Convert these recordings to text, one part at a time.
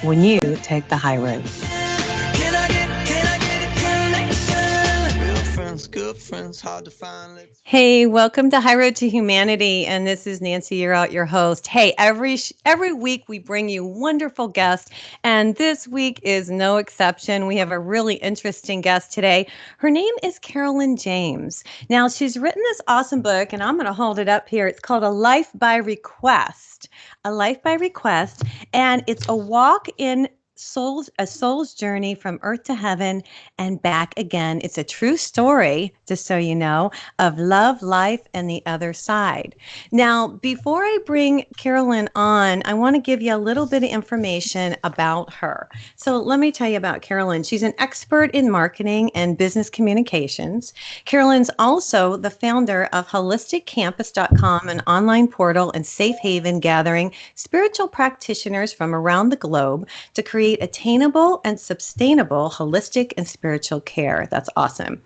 when you take the high road. Good friends, hard to find. Hey, welcome to High Road to Humanity, and this is Nancy. You're out, your host. Hey, every week we bring you wonderful guests, and this week is no exception. We have a really interesting guest today. Her name is Carolyn Jaymes. Now, she's written this awesome book, and I'm going to hold it up here. It's called A Life by Request. A Life by Request, and it's a walk in a soul's journey from earth to heaven and back again. It's a true story, just so you know, of love, life, and the other side. Now, before I bring Carolyn on, I want to give you a little bit of information about her. So let me tell you about Carolyn. She's an expert in marketing and business communications. Carolyn's also the founder of holisticcampus.com, an online portal and safe haven gathering spiritual practitioners from around the globe to create attainable and sustainable holistic and spiritual care. That's awesome.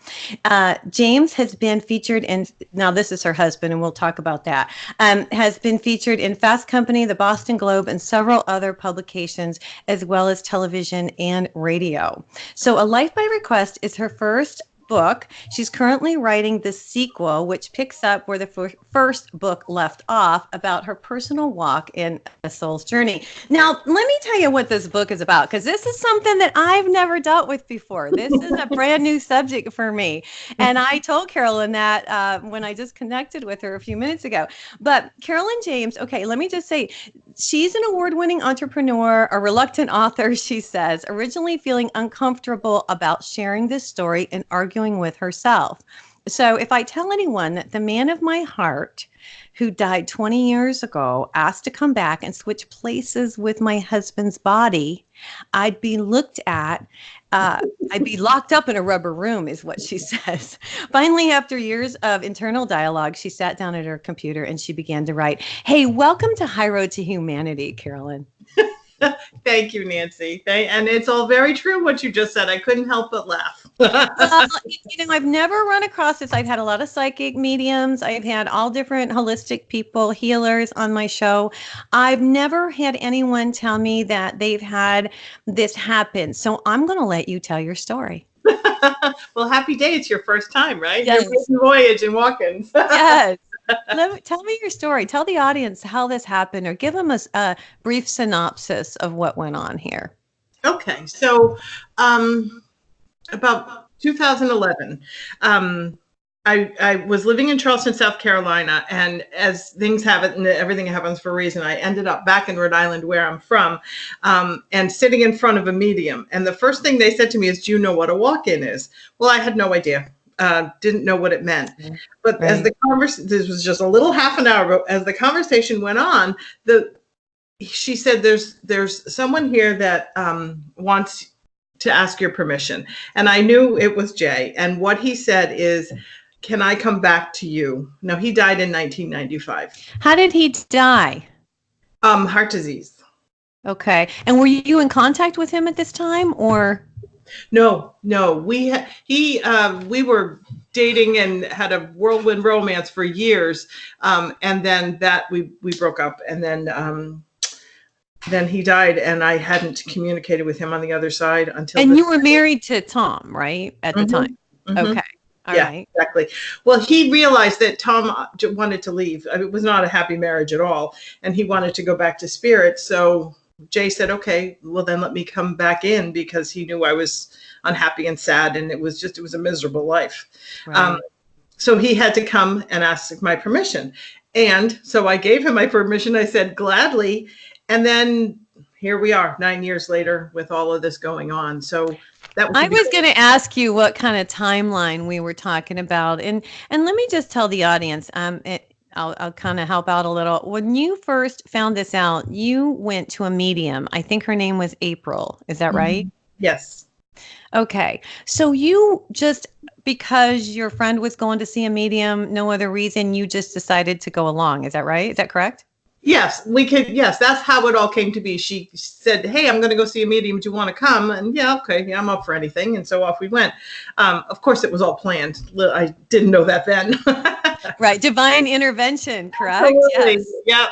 James has been featured in, now this is her husband, and we'll talk about that, has been featured in Fast Company, the Boston Globe, and several other publications, as well as television and radio. So A Life by Request is her first book. She's currently writing the sequel, which picks up where the first book left off, about her personal walk in a soul's journey. Now, let me tell you what this book is about, because this is something that I've never dealt with before. This is a brand new subject for me. And I told Carolyn that when I just connected with her a few minutes ago. But Carolyn Jaymes, okay, let me just say, she's an award-winning entrepreneur, a reluctant author, she says, originally feeling uncomfortable about sharing this story and arguing with herself. So if I tell anyone that the man of my heart, who died 20 years ago, asked to come back and switch places with my husband's body, I'd be looked at, I'd be locked up in a rubber room, is what she says. Finally, after years of internal dialogue, she sat down at her computer and she began to write. Hey, welcome to High Road to Humanity, Carolyn. Thank you, Nancy. And it's all very true what you just said. I couldn't help but laugh. I've never run across this. I've had a lot of psychic mediums. I've had all different holistic people, healers on my show. I've never had anyone tell me that they've had this happen. So I'm going to let you tell your story. Well, happy day. It's your first time, right? Yes. Your voyage in walk-ins. Yes. Tell me your story. Tell the audience how this happened, or give them a brief synopsis of what went on here. Okay. So about 2011, I was living in Charleston, South Carolina, and as things happen, and everything happens for a reason, I ended up back in Rhode Island, where I'm from, and sitting in front of a medium. And the first thing they said to me is, "Do you know what a walk-in is?" Well, I had no idea. Didn't know what it meant. But Right. as the conversation, this was just a little half an hour ago, as the conversation went on, she said, there's someone here that wants to ask your permission. And I knew it was Jay. And what he said is, "Can I come back to you?" Now, he died in 1995. How did he die? Heart disease. Okay. And were you in contact with him at this time, or? No. We were dating and had a whirlwind romance for years, and then we broke up, and then he died, and I hadn't communicated with him on the other side until. And you were married to Tom, right, at the time? Mm-hmm. Okay. All yeah, right. Exactly. Well, he realized that Tom wanted to leave. I mean, it was not a happy marriage at all, and he wanted to go back to spirit. So Jay said, "Okay, well then let me come back in," because he knew I was unhappy and sad, and it was a miserable life. Right. So he had to come and ask my permission. And so I gave him my permission. I said, gladly. And then here we are 9 years later with all of this going on. So that was. I was going to ask you what kind of timeline we were talking about. And let me just tell the audience, I'll kind of help out a little. When you first found this out, you went to a medium. I think her name was April. Is that right? Yes. Okay. So you just, because your friend was going to see a medium, no other reason, you just decided to go along. Is that right? Is that correct? Yes, yes, that's how it all came to be. She said, "Hey, I'm going to go see a medium. Do you want to come?" And yeah, okay, yeah, I'm up for anything. And so off we went. Of course, it was all planned. I didn't know that then. Right. Divine intervention, correct? Absolutely. Yes. Yep.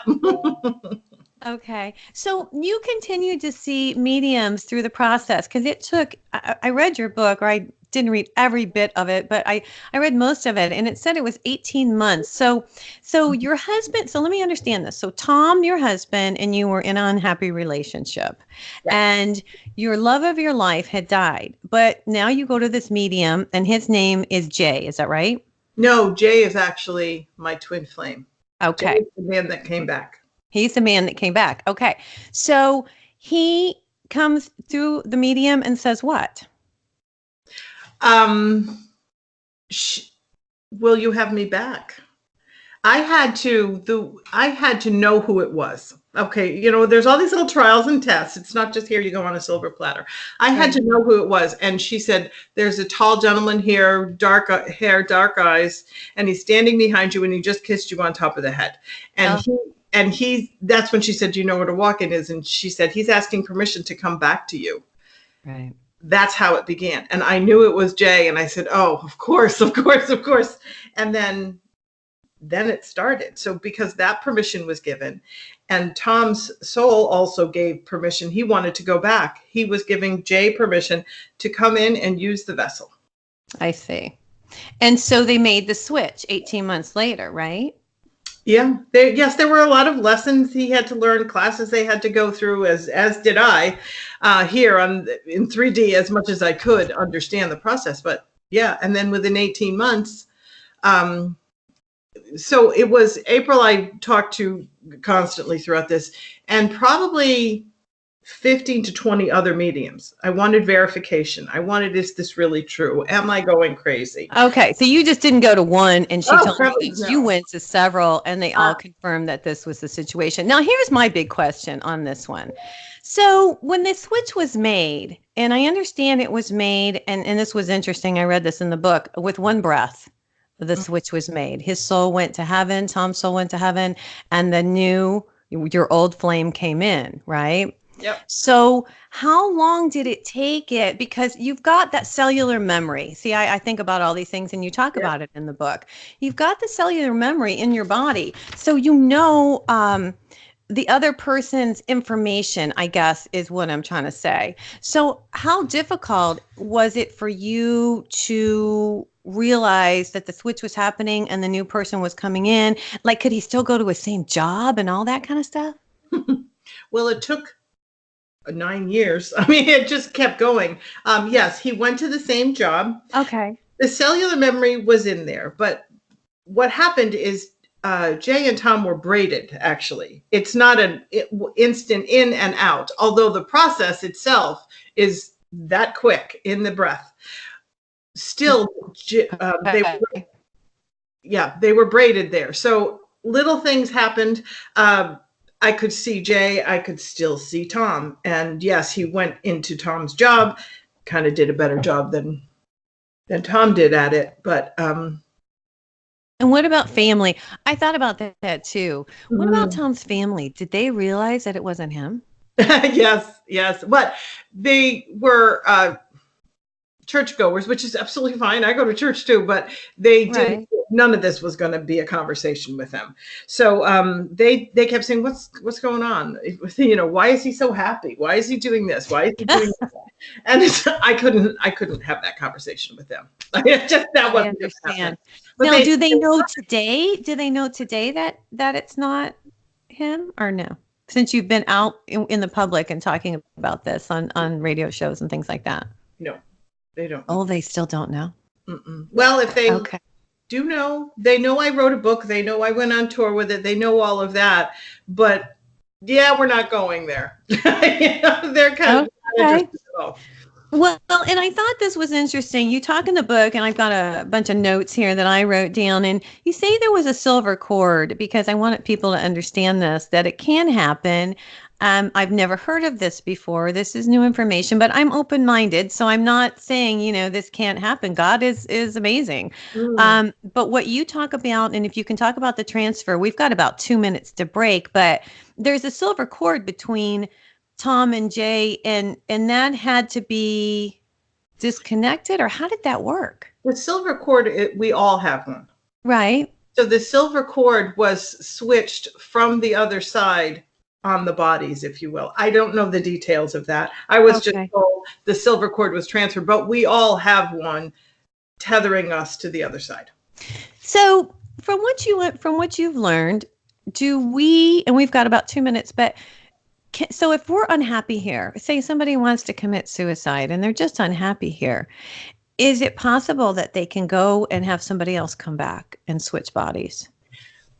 Okay. So you continued to see mediums through the process because it took, I read your book, or I didn't read every bit of it, but I read most of it, and it said it was 18 months. So your husband, so let me understand this. So Tom, your husband, and you were in an unhappy relationship, Yes. and your love of your life had died, but now you go to this medium, and his name is Jay. Is that right? No, Jay is actually my twin flame. Jay Okay. is the man that came back. He's the man that came back. Okay. So he comes through the medium and says what? Um, will you have me back? I had to know who it was. Okay, there's all these little trials and tests. It's not just here you go on a silver platter. I had Right. to know who it was, and she said, "There's a tall gentleman here, dark hair, dark eyes, and he's standing behind you, and he just kissed you on top of the head." And Oh, that's when she said, "Do you know what a walk-in is?" And she said, "He's asking permission to come back to you." right. That's how it began, and I knew it was Jay, and I said, "Oh, of course, of course, of course." And then it started. So because that permission was given, and Tom's soul also gave permission, he wanted to go back. He was giving Jay permission to come in and use the vessel. I see. And so they made the switch 18 months later, right? Yeah, yes, there were a lot of lessons he had to learn, classes they had to go through, as did I, here in 3D, as much as I could understand the process. But yeah, and then within 18 months, um, so it was April I talked to constantly throughout this, and probably 15 to 20 other mediums. I wanted verification. I wanted, is this really true? Am I going crazy? Okay. So you just didn't go to one and she Oh, told you heavens that. You no. went to several and they Uh, all confirmed that this was the situation. Now, here's my big question on this one. So when the switch was made, and I understand it was made, and this was interesting, I read this in the book, with one breath, the switch was made. His soul went to heaven, Tom's soul went to heaven, and your old flame came in, right? yep. So how long did it take it? Because you've got that cellular memory. See, I think about all these things and you talk Yep. about it in the book. You've got the cellular memory in your body. So the other person's information, I guess, is what I'm trying to say. So how difficult was it for you to realize that the switch was happening and the new person was coming in? Like, could he still go to his same job and all that kind of stuff? Well, it took 9 years. I mean, it just kept going. Yes, he went to the same job. Okay. The cellular memory was in there, but what happened is Jay and Tom were braided, actually. It's not an instant in and out, although the process itself is that quick in the breath. Still, Okay. they were braided there. So little things happened. I could see Jay, I could still see Tom. And yes, he went into Tom's job, kind of did a better job than Tom did at it. But And what about family? I thought about that too. What about mm, Tom's family? Did they realize that it wasn't him? yes. But they were churchgoers, which is absolutely fine. I go to church too, but they didn't. Right. None of this was going to be a conversation with them. So they kept saying, "What's going on? Why is he so happy? Why is he doing this? Why is he doing that?" And I couldn't have that conversation with them. That I wasn't going to happen. understand. But Now, do they know today? Do they know today that it's not him or no? Since you've been out in the public and talking about this on radio shows and things like that. no, they don't. Oh, they still don't know. Mm-mm. Well, if they Okay. do know, they know I wrote a book. They know I went on tour with it. They know all of that. But yeah, we're not going there. They're kind of not Okay. interested at all. Well, and I thought this was interesting. You talk in the book, and I've got a bunch of notes here that I wrote down, and you say there was a silver cord because I wanted people to understand this, that it can happen. I've never heard of this before. This is new information, but I'm open-minded, so I'm not saying, this can't happen. God is amazing. Mm. But what you talk about, and if you can talk about the transfer, we've got about 2 minutes to break, but there's a silver cord between Tom and Jay, and that had to be disconnected, or how did that work? The silver cord, we all have one. Right. So the silver cord was switched from the other side on the bodies, if you will. I don't know the details of that. I was just told the silver cord was transferred, but we all have one tethering us to the other side. So from what you've learned, and we've got about 2 minutes, but so if we're unhappy here, say somebody wants to commit suicide and they're just unhappy here, is it possible that they can go and have somebody else come back and switch bodies?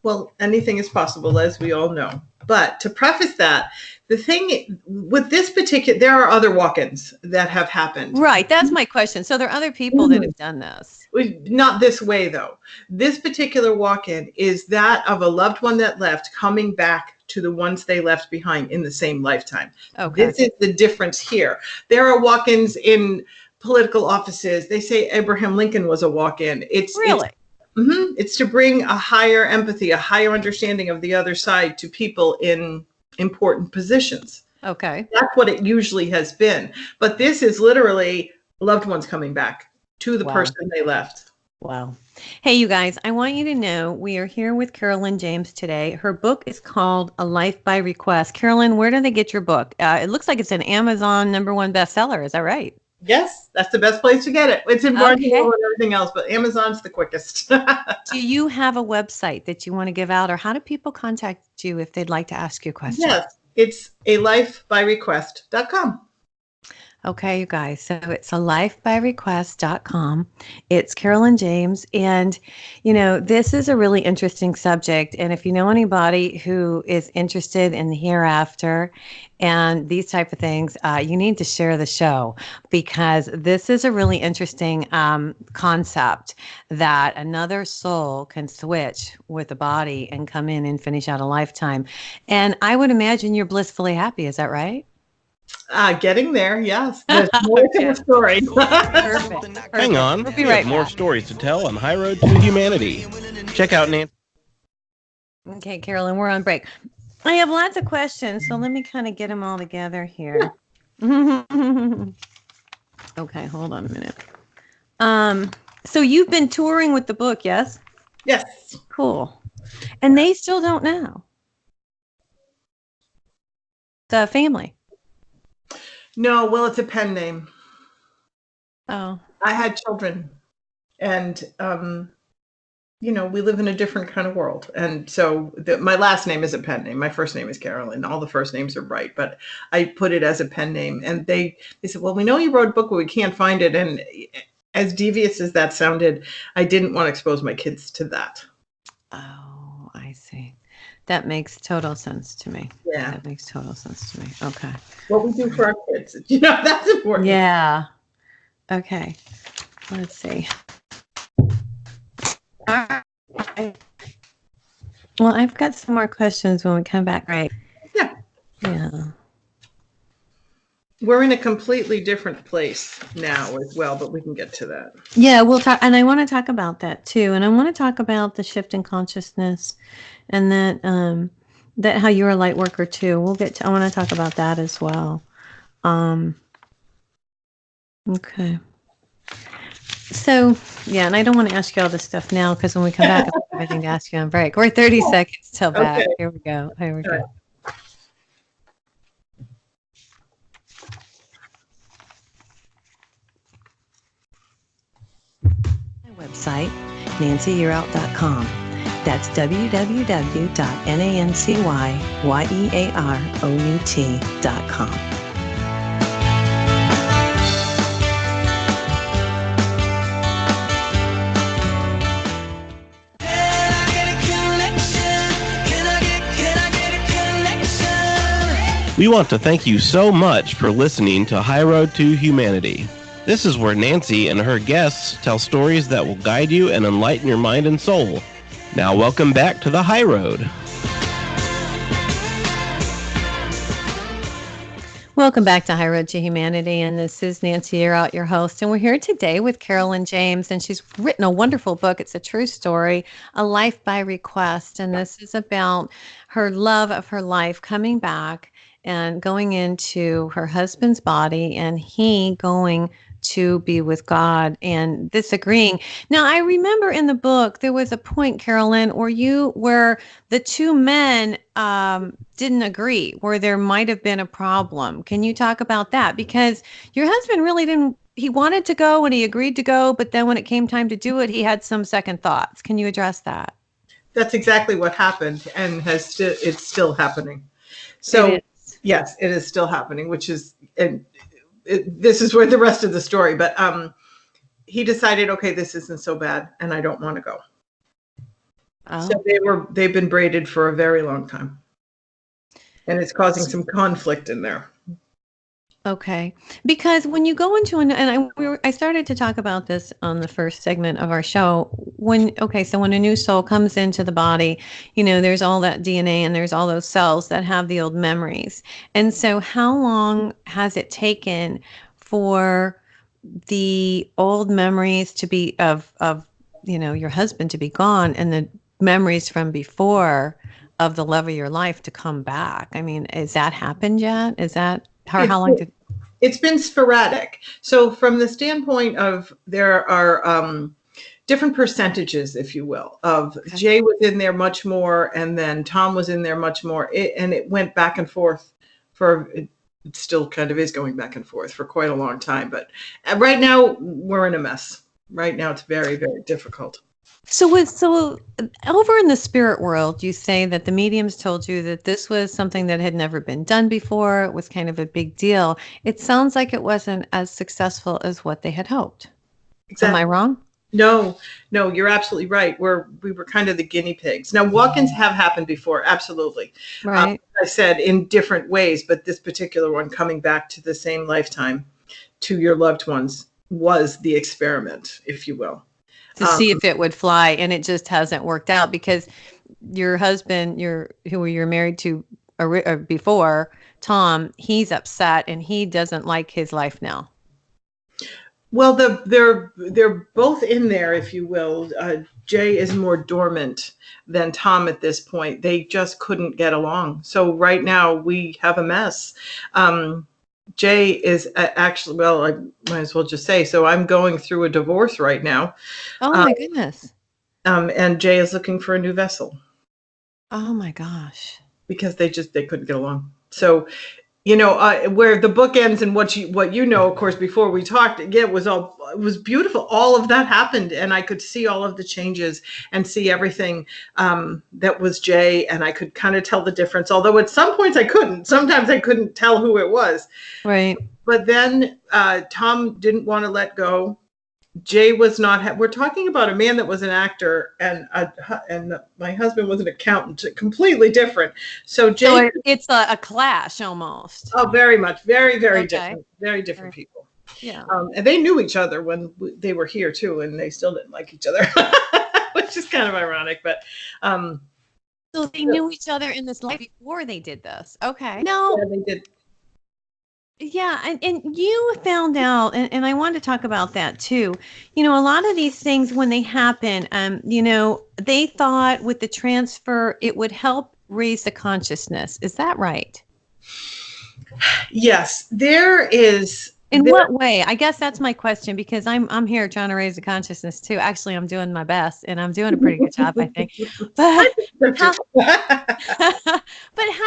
Well, anything is possible, as we all know. But to preface that, the thing with this particular, there are other walk-ins that have happened. Right. That's my question. So there are other people that have done this. Not this way, though. This particular walk-in is that of a loved one that left coming back to the ones they left behind in the same lifetime. Okay. This is the difference here. There are walk-ins in political offices. They say Abraham Lincoln was a walk-in. Really? It's to bring a higher empathy, a higher understanding of the other side to people in important positions. Okay. That's what it usually has been. But this is literally loved ones coming back to the person they left. Wow. Hey, you guys, I want you to know we are here with Carolyn Jaymes today. Her book is called A Life by Request. Carolyn, where do they get your book? It looks like it's an Amazon #1 bestseller. Is that right? Yes, that's the best place to get it. It's in Barnes & Noble and everything else, but Amazon's the quickest. Do you have a website that you want to give out, or how do people contact you if they'd like to ask you questions? Yes, it's alifebyrequest.com. Okay, you guys. So it's alifebyrequest.com. It's Carolyn Jaymes. And, this is a really interesting subject. And if you know anybody who is interested in the hereafter and these type of things, you need to share the show, because this is a really interesting concept that another soul can switch with a body and come in and finish out a lifetime. And I would imagine you're blissfully happy. Is that right? Getting there, yes. There's more to the story. Perfect. Hang on. We'll be we right have more back. stories to tell on High Road to Humanity. Check out Nancy. Okay, Carolyn, we're on break. I have lots of questions, so let me kind of get them all together here. Okay, hold on a minute. So you've been touring with the book, yes? Yes. Cool. And they still don't know. The family. No, well, it's a pen name. Oh. I had children, and we live in a different kind of world. And so my last name is a pen name. My first name is Carolyn. All the first names are right, but I put it as a pen name. And they said, well, we know you wrote a book, but we can't find it. And as devious as that sounded, I didn't want to expose my kids to that. Oh, I see. That makes total sense to me. Yeah. That makes total sense to me. Okay. What we do for our kids, that's important. Yeah. Okay. Let's see. All right. Well, I've got some more questions when we come back, right? Yeah. Yeah. We're in a completely different place now as well, but we can get to that. Yeah, we'll talk, and I want to talk about that too. And I want to talk about the shift in consciousness, and that how you're a light worker too. I want to talk about that as well. Okay. So, yeah, and I don't want to ask you all this stuff now, because when we come back, I have everything to ask you on break. We're 30 seconds till back. Okay. Here we go. Right. My website, nancyyearout.com. That's www.nancyyearout.com. We want to thank you so much for listening to High Road to Humanity. This is where Nancy and her guests tell stories that will guide you and enlighten your mind and soul. Now welcome back to the High Road. Welcome back to High Road to Humanity, and this is Nancy Yearout, your host, and we're here today with Carolyn Jaymes, and she's written a wonderful book. It's a true story, A Life by Request, and this is about her love of her life coming back and going into her husband's body, and he going to be with God and disagreeing. Now, I remember in the book, there was a point, Carolyn, where the two men didn't agree, where there might have been a problem. Can you talk about that? Because your husband really didn't, he wanted to go and he agreed to go, but then when it came time to do it, he had some second thoughts. Can you address that? That's exactly what happened, and it's still happening. So yes, it is still happening, which is, and this is where the rest of the story, but he decided, okay, this isn't so bad and I don't want to go. Oh. So they've been braided for a very long time, and it's causing some conflict in there. Okay. Because when you go into I started to talk about this on the first segment of our show, when a new soul comes into the body, there's all that DNA and there's all those cells that have the old memories. And so how long has it taken for the old memories to be of your husband to be gone and the memories from before of the love of your life to come back? I mean, has that happened yet? Is that how long did it's been sporadic? So from the standpoint of, there are different percentages, if you will, of Jay was in there much more, and then Tom was in there much more, and it went back and forth it still kind of is going back and forth for quite a long time. But right now we're in a mess. Right now it's very, very difficult. So over in the spirit world, you say that the mediums told you that this was something that had never been done before. It was kind of a big deal. It sounds like it wasn't as successful as what they had hoped. Exactly. Am I wrong? No, you're absolutely right. We were kind of the guinea pigs. Now, walk-ins have happened before, absolutely. Right. I said in different ways, but this particular one, coming back to the same lifetime, to your loved ones, was the experiment, if you will. To see if it would fly, and it just hasn't worked out because your husband, who you're married to before, Tom, he's upset and he doesn't like his life now. Well, they're both in there, if you will. Jay is more dormant than Tom at this point. They just couldn't get along. So right now we have a mess. Jay is actually, well, I might as well just say, so I'm going through a divorce right now. Oh my goodness. And Jay is looking for a new vessel. Oh my gosh. Because they couldn't get along. So, where the book ends and what you know, of course, before we talked, again, it was beautiful. All of that happened, and I could see all of the changes and see everything that was Jay, and I could kind of tell the difference. Although at some points I couldn't. Sometimes I couldn't tell who it was. Right. But then Tom didn't want to let go. Jay was not. We're talking about a man that was an actor, and my husband was an accountant. Completely different. So Jay. So it's a clash almost. Oh, very much, very, very different. Very different people. Yeah. And they knew each other when they were here too, and they still didn't like each other, which is kind of ironic. But so they knew each other in this life before they did this. Okay. No. Yeah, they did. Yeah, and you found out, and I wanted to talk about that too. A lot of these things when they happen, they thought with the transfer it would help raise the consciousness. Is that right? Yes, there is. In what way? I guess that's my question, because I'm here trying to raise the consciousness too. Actually, I'm doing my best, and I'm doing a pretty good job, I think. But but how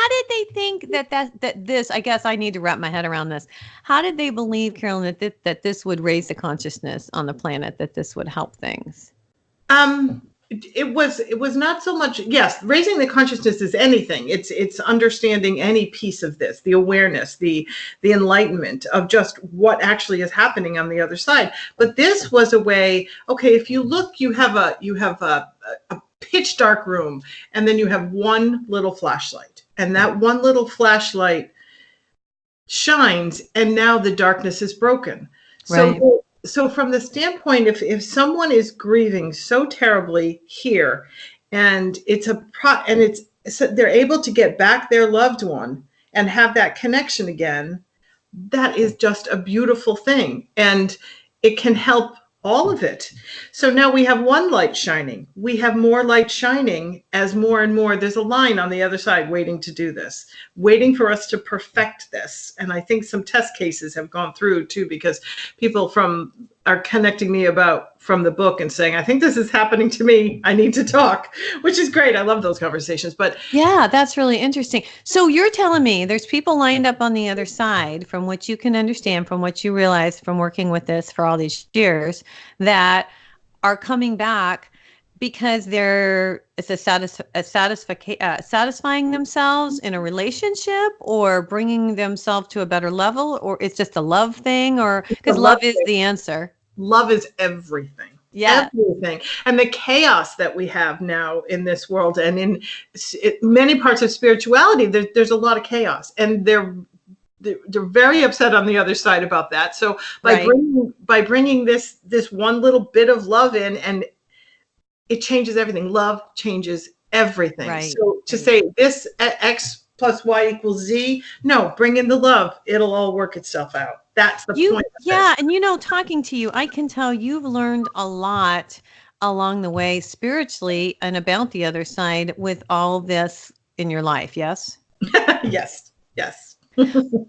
did they think that this? I guess I need to wrap my head around this. How did they believe, Carolyn, that this would raise the consciousness on the planet? That this would help things? It was not so much, yes, raising the consciousness is anything. It's understanding any piece of this, the awareness, the enlightenment of just what actually is happening on the other side. But this was a way, okay, if you look, you have a pitch dark room, and then you have one little flashlight, and that one little flashlight shines, and now the darkness is broken. Right. So from the standpoint, if someone is grieving so terribly here, and they're able to get back their loved one and have that connection again, that is just a beautiful thing, and it can help all of it. So now we have one light shining. We have more light shining as more and more. There's a line on the other side waiting to do this, waiting for us to perfect this. And I think some test cases have gone through too, because people are connecting me from the book and saying, I think this is happening to me. I need to talk, which is great. I love those conversations. But yeah, that's really interesting. So you're telling me there's people lined up on the other side, from what you can understand, from what you realize from working with this for all these years, that are coming back because satisfying themselves in a relationship, or bringing themselves to a better level, or it's just a love thing, or because love is the answer. Love is everything. Yeah. Everything. And the chaos that we have now in this world, and in many parts of spirituality, there's a lot of chaos, and they're very upset on the other side about that. So by bringing this one little bit of love in, and it changes everything. Love changes everything. Right. So to say this X plus Y equals Z, no, bring in the love. It'll all work itself out. That's the point. Yeah. And talking to you, I can tell you've learned a lot along the way spiritually and about the other side with all this in your life. Yes? Yes.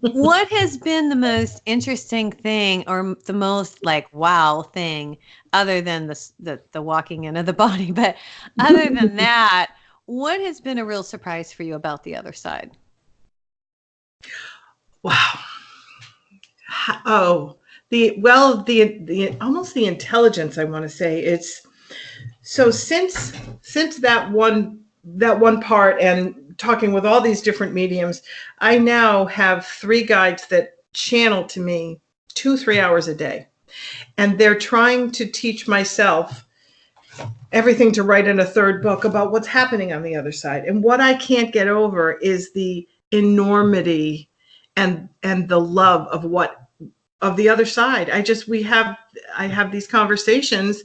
What has been the most interesting thing, or the most like wow thing, other than the walking into the body? But other than that, what has been a real surprise for you about the other side? Wow. Oh, the almost the intelligence, I want to say. It's so since that one part, and talking with all these different mediums, I now have 3 guides that channel to me 2-3 hours a day. And they're trying to teach myself everything to write in a 3rd book about what's happening on the other side. And what I can't get over is the enormity and the love of the other side. I have these conversations.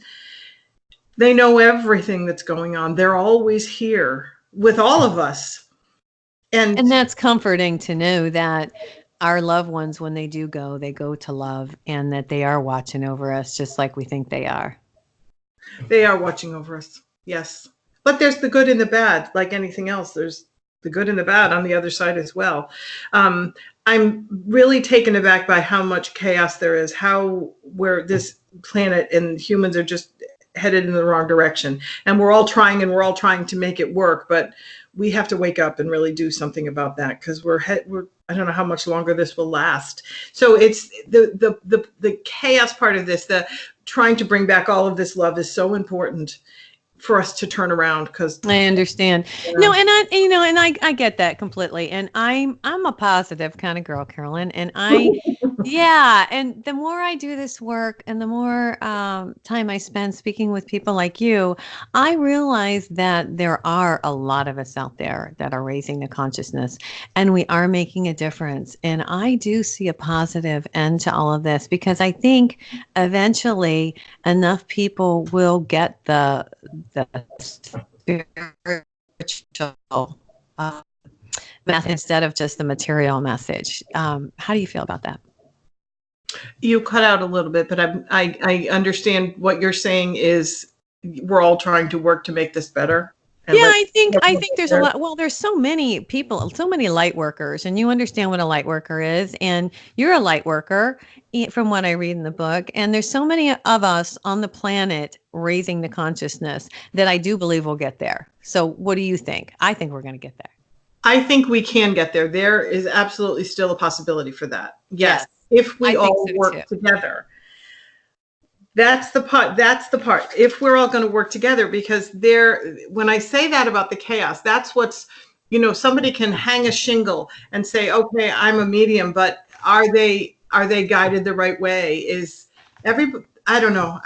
They know everything that's going on. They're always here with all of us. And that's comforting to know that our loved ones, when they do go, they go to love, and that they are watching over us just like we think they are. They are watching over us. Yes. But there's the good and the bad, like anything else. There's the good and the bad on the other side as well. I'm really taken aback by how much chaos there is, where this planet and humans are just headed in the wrong direction. And we're all trying to make it work, but we have to wake up and really do something about that, because I don't know how much longer this will last. So it's the chaos part of this, the trying to bring back all of this love is so important for us to turn around, because I understand. No, and I get that completely. And I'm a positive kind of girl, Carolyn. And yeah. And the more I do this work, and the more time I spend speaking with people like you, I realize that there are a lot of us out there that are raising the consciousness, and we are making a difference. And I do see a positive end to all of this, because I think eventually enough people will get the spiritual message instead of just the material message. How do you feel about that? You cut out a little bit, but I understand what you're saying is we're all trying to work to make this better. Yeah, I think there's a lot. Well, there's so many people, so many light workers, and you understand what a light worker is, and you're a light worker from what I read in the book. And there's so many of us on the planet raising the consciousness that I do believe we'll get there. So what do you think? I think we're going to get there. I think we can get there. There is absolutely still a possibility for that. Yes. If we all work together. That's the part. If we're all going to work together, because when I say that about the chaos, that's what's, somebody can hang a shingle and say, okay, I'm a medium, but are they guided the right way? I don't know.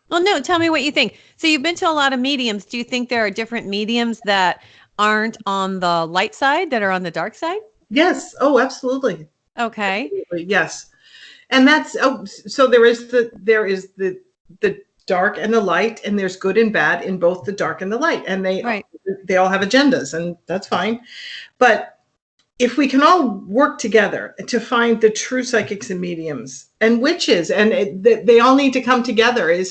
Well, no, tell me what you think. So you've been to a lot of mediums. Do you think there are different mediums that aren't on the light side, that are on the dark side? Yes. Oh, absolutely. Okay. Absolutely. Yes. And that's so there is the dark and the light, and there's good and bad in both the dark and the light, and they all have agendas, and that's fine. But if we can all work together to find the true psychics and mediums and witches, and they all need to come together. It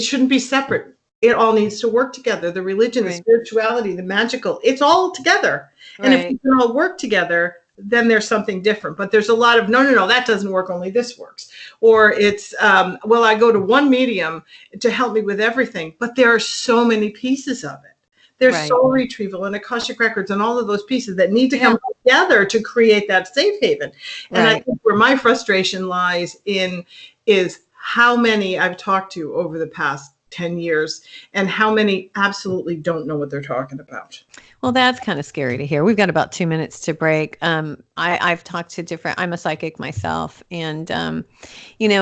shouldn't be separate. It all needs to work together. The religion, the spirituality, the magical, it's all together. And if we can all work together, then there's something different. But there's a lot of, no, that doesn't work. Only this works. Or it's, well, I go to one medium to help me with everything. But there are so many pieces of it. There's soul retrieval and Akashic records and all of those pieces that need to come together to create that safe haven. And I think where my frustration lies in is how many I've talked to over the past 10 years and how many absolutely don't know what they're talking about. Well, that's kind of scary to hear. We've got about 2 minutes to break. I've talked to I'm a psychic myself. And, a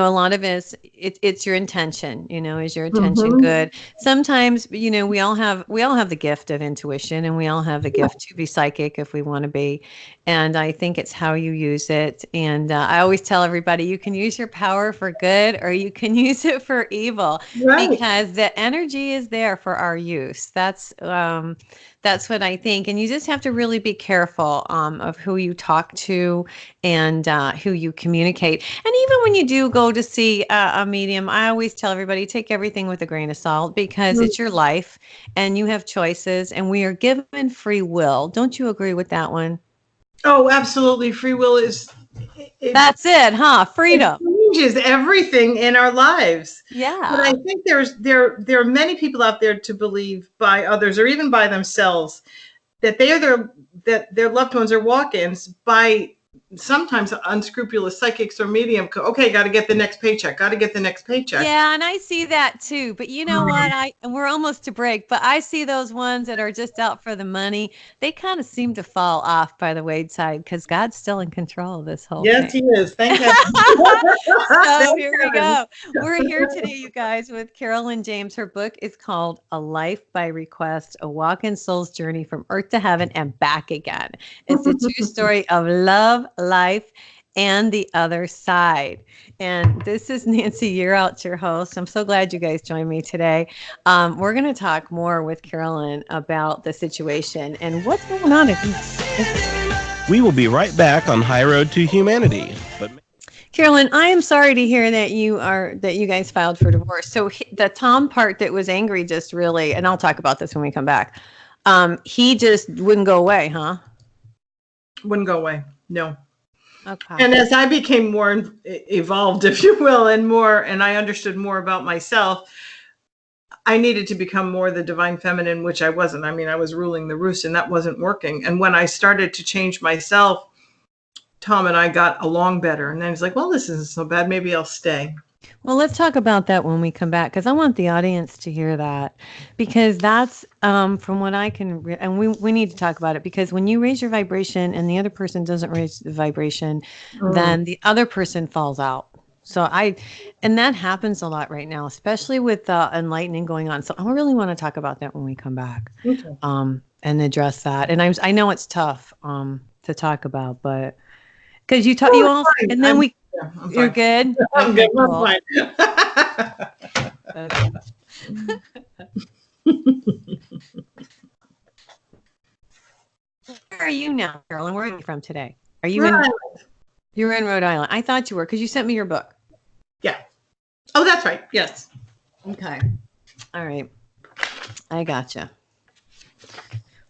lot of it's your intention, is your intention good? Sometimes, we all have the gift of intuition and we all have the gift to be psychic if we want to be. And I think it's how you use it. And I always tell everybody, you can use your power for good or you can use it for evil because the energy is there for our use. That's what I think. And you just have to really be careful of who you talk to and who you communicate. And even when you do go to see a medium, I always tell everybody, take everything with a grain of salt because it's your life and you have choices and we are given free will. Don't you agree with that one? Oh, absolutely. Free will is... That's it, huh? Freedom. It changes everything in our lives. Yeah. But I think there are many people out there to believe by others or even by themselves that their loved ones are walk-ins by sometimes unscrupulous psychics or medium. Okay, got to get the next paycheck. Yeah, and I see that too. But you know what? We're almost to break. But I see those ones that are just out for the money. They kind of seem to fall off by the wayside because God's still in control of this whole thing. Yes, He is. Thank you. So here we go. We're here today, you guys, with Carolyn Jaymes. Her book is called A Life by Request: A Walk-in Soul's Journey from Earth to Heaven and Back Again. It's a true story of love, life, and the other side. And this is Nancy Yearout, your host. I'm so glad you guys joined me today. We're going to talk more with Carolyn about the situation and what's going on. We will be right back on High Road to Humanity. Carolyn, I am sorry to hear that you guys filed for divorce. So the Tom part that was angry just really, and I'll talk about this when we come back. He just wouldn't go away, huh? Wouldn't go away. No. Okay. And as I became more evolved, if you will, and I understood more about myself, I needed to become more the divine feminine, which I wasn't. I mean, I was ruling the roost and that wasn't working. And when I started to change myself, Tom and I got along better. And then he's like, well, this isn't so bad. Maybe I'll stay. Well, let's talk about that when we come back, because I want the audience to hear that, because that's from what I can, and we need to talk about it, because when you raise your vibration and the other person doesn't raise the vibration, then the other person falls out. So and that happens a lot right now, especially with enlightening going on. So I really want to talk about that when we come back, and address that. And I know it's tough to talk about, but because you all, and then you're good. I'm okay, good. Cool. I'm fine. Where are you now, Carolyn? Where are you from today? Are you You're in Rhode Island. I thought you were, because you sent me your book. Yeah. Oh, that's right. Yes. Okay. All right. I gotcha.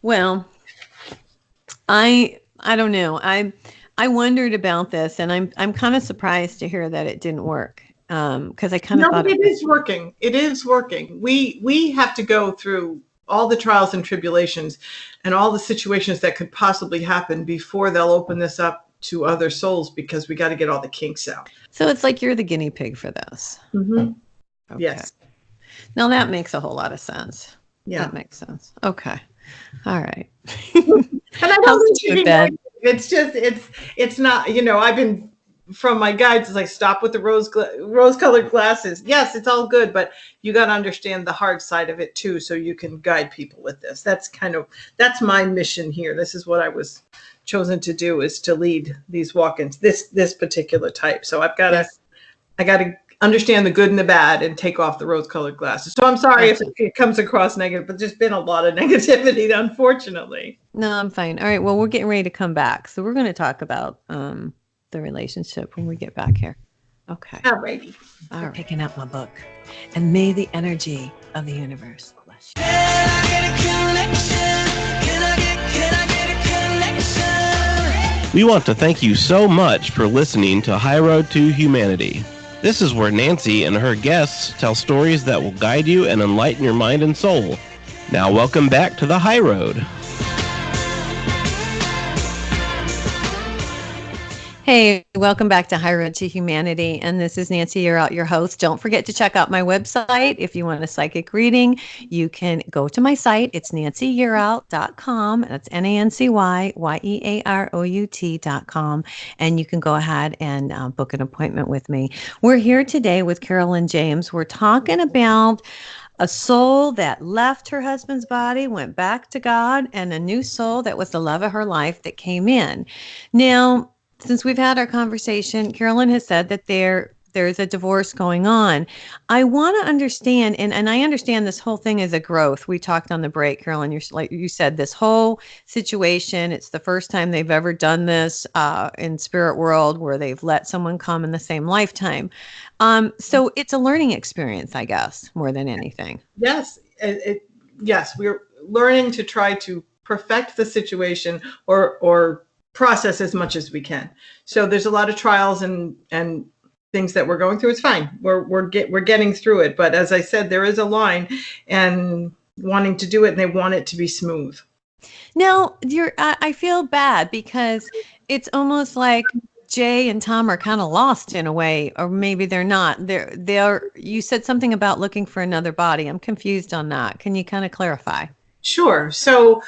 Well, I don't know. I wondered about this, and I'm kind of surprised to hear that it didn't work. Because I kind of thought it is working. It is working. We have to go through all the trials and tribulations and all the situations that could possibly happen before they'll open this up to other souls, because we got to get all the kinks out. So it's like you're the guinea pig for this. Mm-hmm. Okay. Yes. Now that makes a whole lot of sense. Yeah. That makes sense. Okay. All right. And I don't think it's just, it's not, I've been, from my guides, it's like, stop with the rose-colored glasses. Yes, it's all good, but you got to understand the hard side of it too, so you can guide people with this. That's my mission here. This is what I was chosen to do, is to lead these walk-ins, this particular type. So I got to understand the good and the bad and take off the rose-colored glasses. So I'm sorry if it comes across negative, but there's been a lot of negativity, unfortunately. No, I'm fine. All right. Well, we're getting ready to come back. So we're going to talk about the relationship when we get back here. Okay. Alrighty. All right. Picking up my book. And may the energy of the universe bless you. We want to thank you so much for listening to High Road to Humanity. This is where Nancy and her guests tell stories that will guide you and enlighten your mind and soul. Now welcome back to the High Road. Hey, welcome back to High Road to Humanity. And this is Nancy Yearout, your host. Don't forget to check out my website. If you want a psychic reading, you can go to my site. It's nancyyearout.com. That's NancyYearout.com. And you can go ahead and book an appointment with me. We're here today with Carolyn Jaymes. We're talking about a soul that left her husband's body, went back to God, and a new soul that was the love of her life that came in. Now, since we've had our conversation, Carolyn has said that there's a divorce going on. I want to understand, and I understand this whole thing is a growth. We talked on the break, Carolyn. Like you said, this whole situation. It's the first time they've ever done this in spirit world, where they've let someone come in the same lifetime. So it's a learning experience, I guess, more than anything. Yes, yes, we're learning to try to perfect the situation or process as much as we can. So there's a lot of trials and things that we're going through. It's fine. We're getting through it. But as I said, there is a line and wanting to do it, and they want it to be smooth. Now, I feel bad because it's almost like Jay and Tom are kind of lost in a way, or maybe they're not. You said something about looking for another body. I'm confused on that. Can you kind of clarify? Sure. So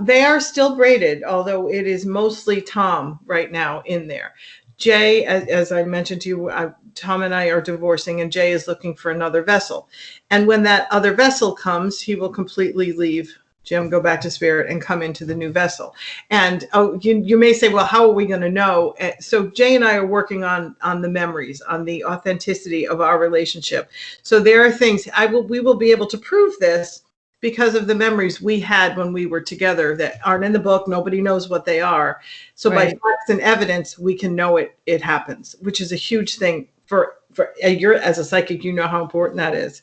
they are still braided, although it is mostly Tom right now in there. Jay, as I mentioned to you, Tom and I are divorcing, and Jay is looking for another vessel. And when that other vessel comes, he will completely leave Jim, go back to spirit, and come into the new vessel. And you may say, well, how are we going to know? So Jay and I are working on the memories, on the authenticity of our relationship. So there are things we will be able to prove this because of the memories we had when we were together that aren't in the book. Nobody knows what they are. So right. By facts and evidence, we can know it happens, which is a huge thing for you're, as a psychic, you know how important that is.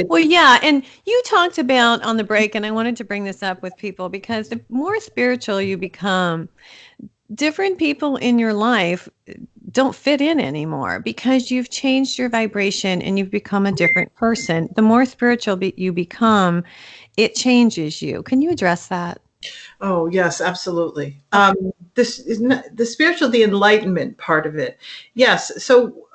Well, yeah. And you talked about on the break, and I wanted to bring this up with people because the more spiritual you become, different people in your life don't fit in anymore because you've changed your vibration and you've become a different person. The more spiritual you become, it changes you. Can you address that? Oh, yes, absolutely. This is the spiritual, the enlightenment part of it. Yes. So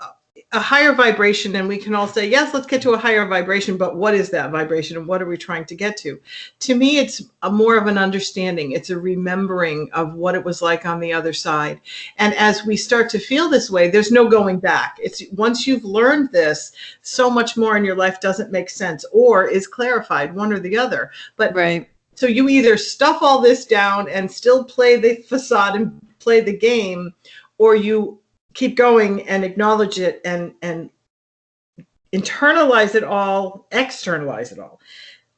a higher vibration, and we can all say, yes, let's get to a higher vibration, but what is that vibration and what are we trying to get to? To me, it's more of an understanding. It's a remembering of what it was like on the other side. And as we start to feel this way, there's no going back. It's once you've learned this, so much more in your life doesn't make sense or is clarified, one or the other. But right. So you either stuff all this down and still play the facade and play the game, or you keep going and acknowledge it and internalize it all, externalize it all.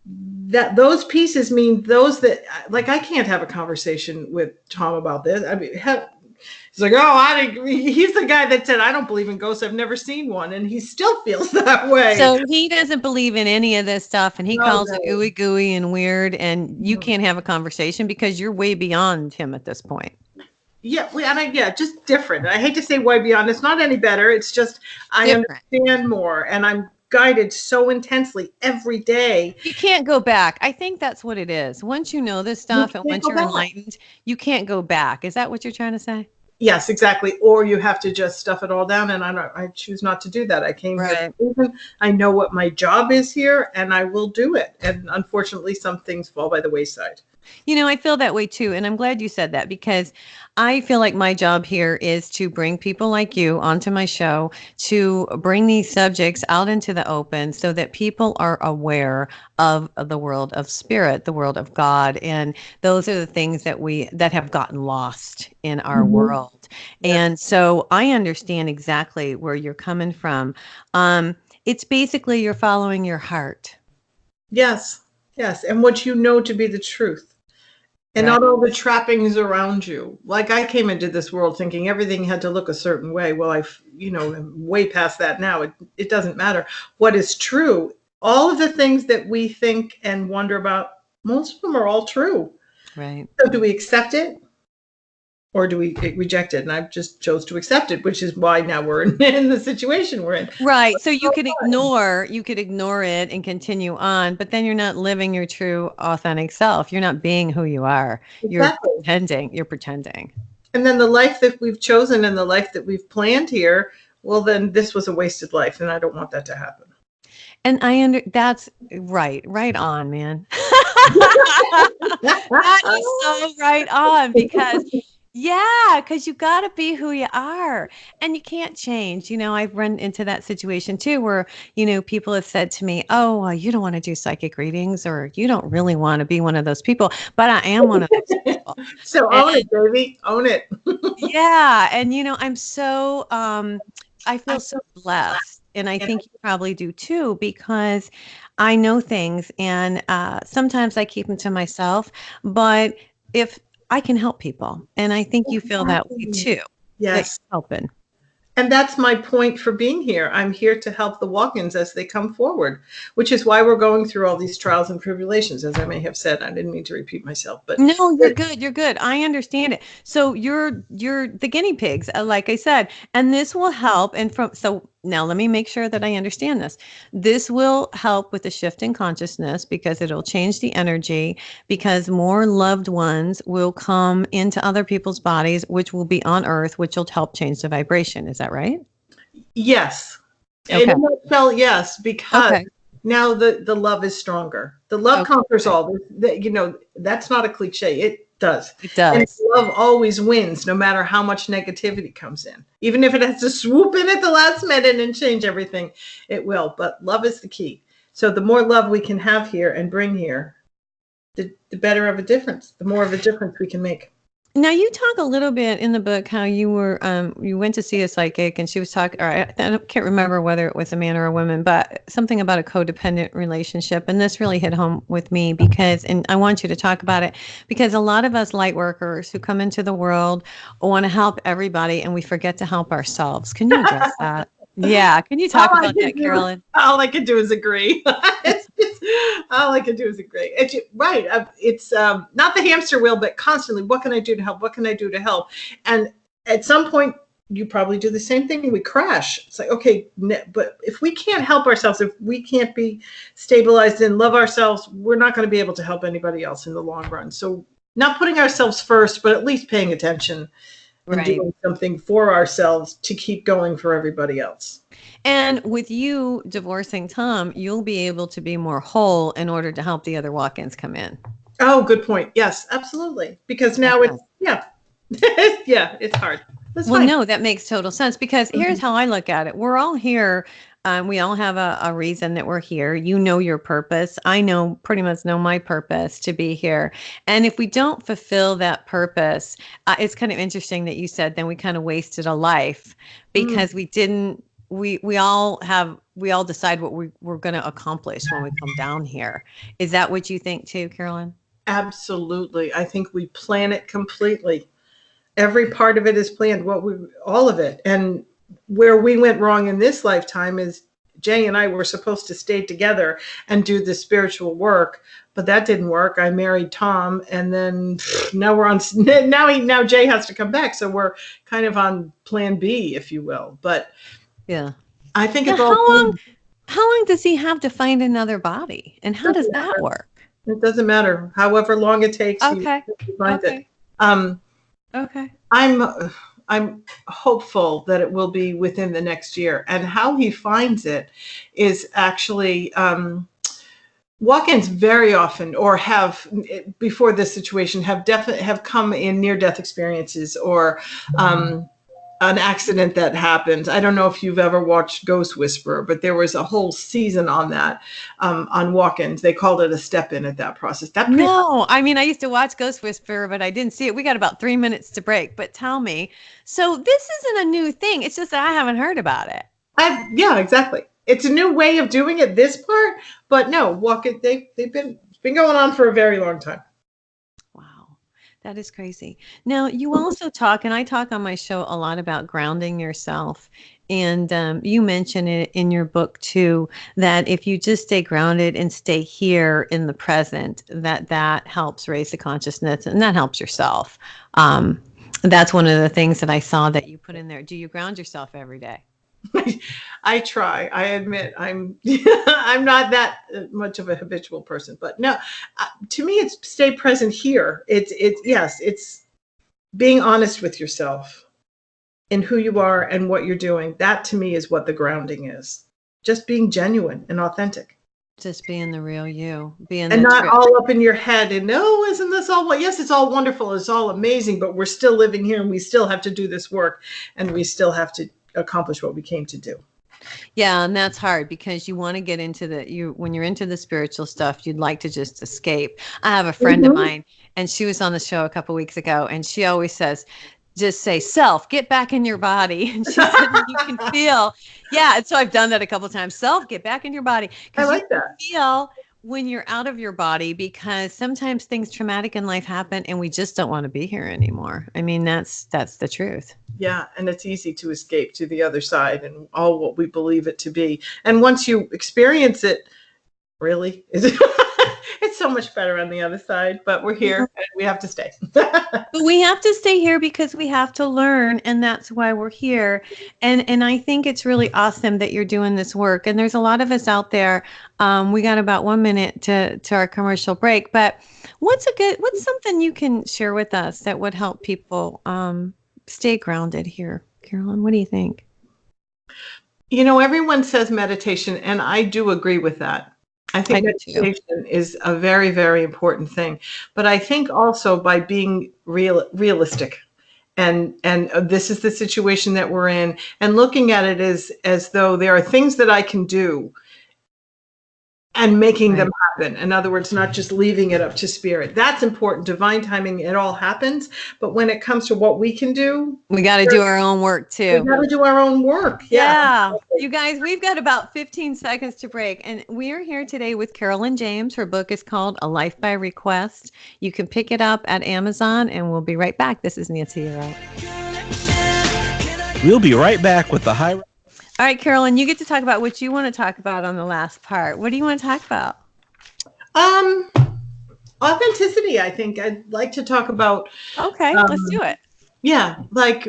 That those pieces mean those that, like, I can't have a conversation with Tom about this. I mean, he's like, he's the guy that said, I don't believe in ghosts. I've never seen one. And he still feels that way. So he doesn't believe in any of this stuff, and he calls it ooey gooey and weird. And you can't have a conversation because you're way beyond him at this point. Yeah, just different. I hate to say way beyond. It's not any better. It's just I understand more, and I'm guided so intensely every day. You can't go back. I think that's what it is. Once you know this stuff and once you're enlightened, you can't go back. Is that what you're trying to say? Yes, exactly. Or you have to just stuff it all down, and I choose not to do that. I came here. I know what my job is here, and I will do it. And unfortunately, some things fall by the wayside. You know, I feel that way too. And I'm glad you said that because I feel like my job here is to bring people like you onto my show, to bring these subjects out into the open so that people are aware of the world of spirit, the world of God. And those are the things that have gotten lost in our world. Yes. And so I understand exactly where you're coming from. It's basically you're following your heart. Yes. Yes. And what you know to be the truth. And Right. not all the trappings around you. Like I came into this world thinking everything had to look a certain way. Well, I'm way past that now. It doesn't matter. What is true, all of the things that we think and wonder about, most of them are all true. Right. So do we accept it or do we reject it? And I just chose to accept it, which is why now we're in the situation we're in. Right. So you could ignore it and continue on, but then you're not living your true authentic self. You're not being who you are. Exactly. You're pretending. And then the life that we've chosen and the life that we've planned here, well, then this was a wasted life. And I don't want that to happen. And that's right on, man. That is so right on because you got to be who you are and you can't change. I've run into that situation too where, people have said to me, oh, well, you don't want to do psychic readings or you don't really want to be one of those people, but I am one of those people. So own it, baby. Own it. Yeah. And, I'm so, I feel so blessed. And I think you probably do too, because I know things and sometimes I keep them to myself, but if I can help people, and I think you feel that way too. Yes. That you're helping. And that's my point for being here. I'm here to help the walk-ins as they come forward, which is why we're going through all these trials and tribulations, as I may have said. I didn't mean to repeat myself, but no, you're good. You're good. I understand it. So you're the guinea pigs, like I said, and this will help. And so now let me make sure that I understand this. This will help with the shift in consciousness because it'll change the energy because more loved ones will come into other people's bodies, which will be on Earth, which will help change the vibration. Is that right? yes. Okay. In a nutshell, yes, because now the love is stronger. The love conquers all. That's not a cliche. It does. It does. And love always wins, no matter how much negativity comes in. Even if it has to swoop in at the last minute and change everything, it will. But love is the key. So the more love we can have here and bring here, the better of a difference, the more of a difference we can make. Now you talk a little bit in the book how you were you went to see a psychic and she was talking, or I can't remember whether it was a man or a woman, but something about a codependent relationship, and this really hit home with me because, and I want you to talk about it because a lot of us light workers who come into the world want to help everybody and we forget to help ourselves. Can you address that? Yeah, can you talk about that, Carolyn? All I can do is agree. All I can do is agree. Right. It's not the hamster wheel, but constantly, what can I do to help? What can I do to help? And at some point, you probably do the same thing. We crash. It's like, okay, but if we can't help ourselves, if we can't be stabilized and love ourselves, we're not going to be able to help anybody else in the long run. So not putting ourselves first, but at least paying attention and doing something for ourselves to keep going for everybody else. And with you divorcing Tom, you'll be able to be more whole in order to help the other walk-ins come in. Oh, good point. Yes, absolutely. Because now it's it's hard. That's well, fine. No, that makes total sense because here's how I look at it. We're all here. We all have a reason that we're here. You know your purpose. I pretty much know my purpose to be here. And if we don't fulfill that purpose, it's kind of interesting that you said then we kind of wasted a life because we didn't. We all decide what we're going to accomplish when we come down here. Is that what you think too, Carolyn? Absolutely. I think we plan it completely. Every part of it is planned, all of it. And where we went wrong in this lifetime is Jay and I were supposed to stay together and do the spiritual work, but that didn't work. I married Tom, and then now now Jay has to come back. So we're kind of on plan B, if you will. But yeah, I think now, it's all. How long does he have to find another body, and how does that work? It doesn't matter. However long it takes, he finds it. Okay. I'm hopeful that it will be within the next year. And how he finds it is actually walk-ins very often, or have before this situation, have come in near-death experiences or an accident that happened. I don't know if you've ever watched Ghost Whisperer, but there was a whole season on that, on walk-ins. They called it a step-in at that process. No, I mean, I used to watch Ghost Whisperer, but I didn't see it. We got about 3 minutes to break, but tell me. So this isn't a new thing. It's just that I haven't heard about it. Yeah, exactly. It's a new way of doing it, this part, but no, they've been going on for a very long time. Wow. That is crazy. Now, you also talk, and I talk on my show a lot about grounding yourself. And you mention it in your book too, that if you just stay grounded and stay here in the present, that helps raise the consciousness and that helps yourself. That's one of the things that I saw that you put in there. Do you ground yourself every day? I try. I admit I'm I'm not that much of a habitual person, but no, to me, it's stay present here. It's being honest with yourself in who you are and what you're doing. That to me is what the grounding is. Just being genuine and authentic. Just being the real you, being And the not true. all up in your head and no, isn't this all what? Yes, it's all wonderful, it's all amazing, but we're still living here and we still have to do this work and we still have to accomplish what we came to do. Yeah, and that's hard because you want to get into when you're into the spiritual stuff, you'd like to just escape. I have a friend of mine, and she was on the show a couple weeks ago, and she always says, just say, self, get back in your body. And she said, you can feel. Yeah, and so I've done that a couple of times. Self, get back in your body. I like you can that. feel when you're out of your body, because sometimes things traumatic in life happen and we just don't want to be here anymore. I mean, that's the truth. Yeah, and it's easy to escape to the other side and all what we believe it to be. And once you experience it, really, it's so much better on the other side. But we're here and we have to stay. But we have to stay here because we have to learn, and that's why we're here. And I think it's really awesome that you're doing this work. And there's a lot of us out there. We got about 1 minute to our commercial break. But what's something you can share with us that would help people stay grounded here? Carolyn, what do you think? You know, everyone says meditation, and I do agree with that. I think meditation is a very, very important thing. But I think also by being realistic, and this is the situation that we're in, and looking at it as though there are things that I can do and making them happen. In other words, not just leaving it up to spirit. That's important. Divine timing, it all happens. But when it comes to what we can do, we got to do our own work too. We got to do our own work. Yeah. You guys, we've got about 15 seconds to break. And we are here today with Carolyn Jaymes. Her book is called A Life by Request. You can pick it up at Amazon, and we'll be right back. This is Nancy. You're right. We'll be right back with the high. All right, Carolyn, you get to talk about what you want to talk about on the last part. What do you want to talk about? Authenticity, I think. I'd like to talk about. Okay, let's do it. Yeah, like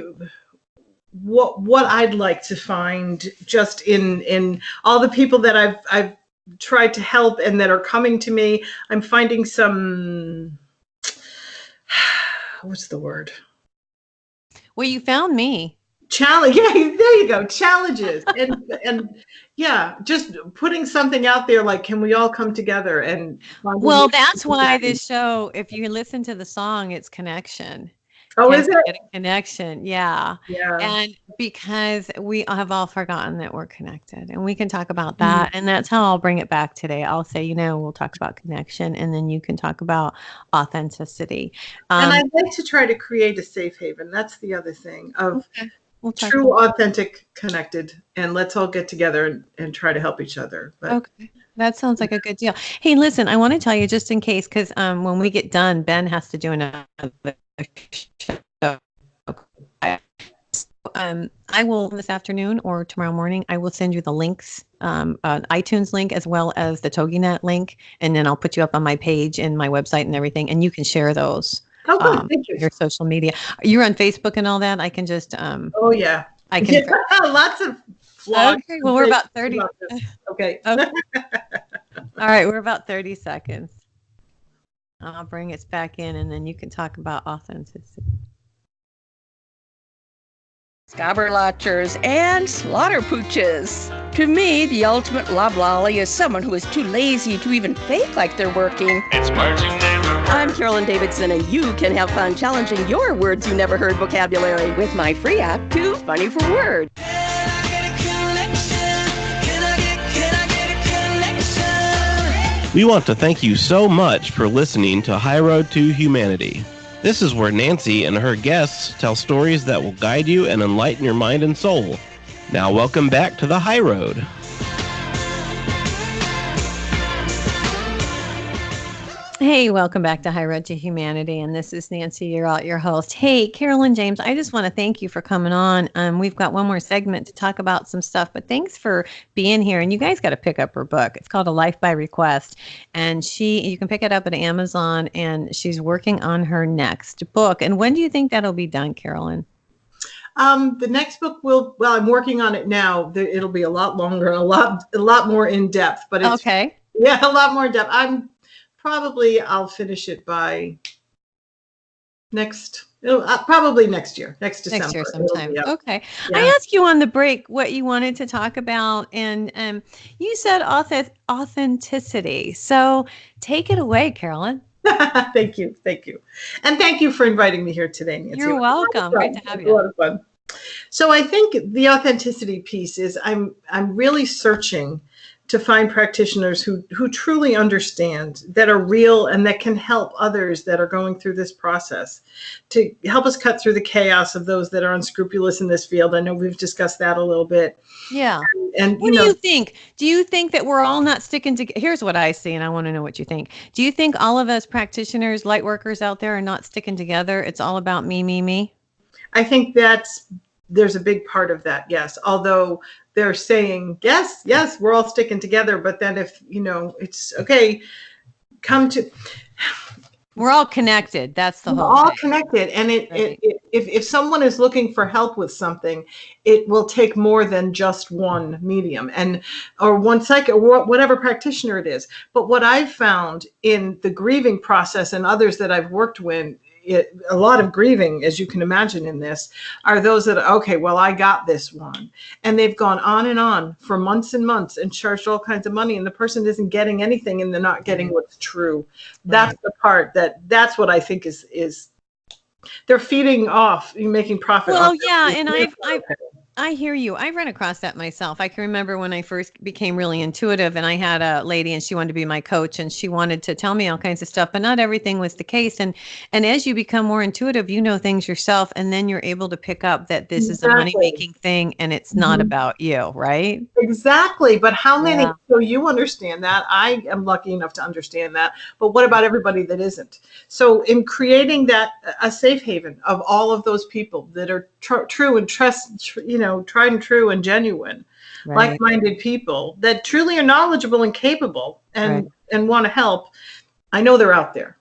what I'd like to find just in all the people that I've tried to help and that are coming to me. I'm finding some, what's the word? Well, you found me. Challenge. Yeah, there you go. Challenges. and yeah, just putting something out there like, can we all come together? And well, that's why this show, if you listen to the song, it's connection. Oh, is it? Get a connection. Yeah. Yeah. And because we have all forgotten that we're connected, and we can talk about that. Mm-hmm. And that's how I'll bring it back today. I'll say, we'll talk about connection, and then you can talk about authenticity. And I'd like to try to create a safe haven. That's the other thing of true, authentic, connected, and let's all get together and try to help each other. But, okay. That sounds like a good deal. Hey, listen, I want to tell you just in case, because when we get done, Ben has to do another show. I will this afternoon or tomorrow morning, I will send you the links, an iTunes link as well as the TogiNet link, and then I'll put you up on my page and my website and everything, and you can share those. Oh, thank you. Your social media. You're on Facebook and all that. I can just. Oh yeah. I can. Yeah, lots of. Okay. Well, we're about 30. Okay. Okay. All right, we're about 30 seconds. I'll bring it back in, and then you can talk about authenticity. Scabberlotchers and slaughter pooches. To me, the ultimate loblolly is someone who is too lazy to even fake like they're working. It's words you never heard. I'm Carolyn Davidson, and you can have fun challenging your words you never heard vocabulary with my free app, Too Funny for Word. We want to thank you so much for listening to High Road to Humanity. This is where Nancy and her guests tell stories that will guide you and enlighten your mind and soul. Now welcome back to the High Road. Hey, welcome back to High Road to Humanity. And this is Nancy, your host. Hey, Carolyn Jaymes, I just want to thank you for coming on. We've got one more segment to talk about some stuff, but thanks for being here. And you guys got to pick up her book. It's called A Life by Request. And you can pick it up at Amazon, and she's working on her next book. And when do you think that'll be done, Carolyn? The next book I'm working on it now. It'll be a lot longer, a lot more in depth, but it's okay. Yeah, a lot more in depth. I'll finish it by probably next year, next December. Next year sometime. Okay. Yeah. I asked you on the break what you wanted to talk about, and you said authenticity. So take it away, Carolyn. Thank you. And thank you for inviting me here today, Nancy. You're welcome. Great to have you. A lot of fun. So I think the authenticity piece is I'm really searching to find practitioners who truly understand, that are real, and that can help others that are going through this process, to help us cut through the chaos of those that are unscrupulous in this field. I know we've discussed that a little bit. Yeah. And what do you think? Do you think that we're all not sticking together? Here's what I see, and I want to know what you think. Do you think all of us practitioners, light workers out there, are not sticking together? It's all about me, me, me? I think there's a big part of that, yes. Although they're saying, yes, we're all sticking together. But then if, it's okay, we're all connected. That's the whole thing. We're all connected. And if someone is looking for help with something, it will take more than just one medium or one psychic or whatever practitioner it is. But what I've found in the grieving process and others that I've worked with, a lot of grieving, as you can imagine in this, are those that, okay, well, I got this one. And they've gone on and on for months and months and charged all kinds of money. And the person isn't getting anything, and they're not getting what's true. That's the part that's what I think is they're feeding off, making profit. Well, yeah. And I hear you. I run across that myself. I can remember when I first became really intuitive, and I had a lady, and she wanted to be my coach, and she wanted to tell me all kinds of stuff, but not everything was the case. And as you become more intuitive, you know things yourself, and then you're able to pick up that this is a money-making thing, and it's not about you, right? Exactly. But how many? Yeah. So you understand that. I am lucky enough to understand that. But what about everybody that isn't? So in creating that a safe haven of all of those people that are true and trust, tried and true and genuine, like-minded people that truly are knowledgeable and capable and want to help. I know they're out there.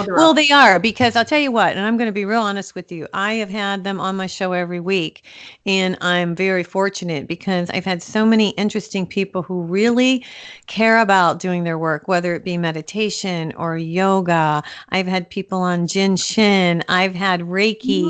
Well, they are, because I'll tell you what, and I'm going to be real honest with you. I have had them on my show every week, and I'm very fortunate because I've had so many interesting people who really care about doing their work, whether it be meditation or yoga. I've had people on Jin Shin. I've had Reiki,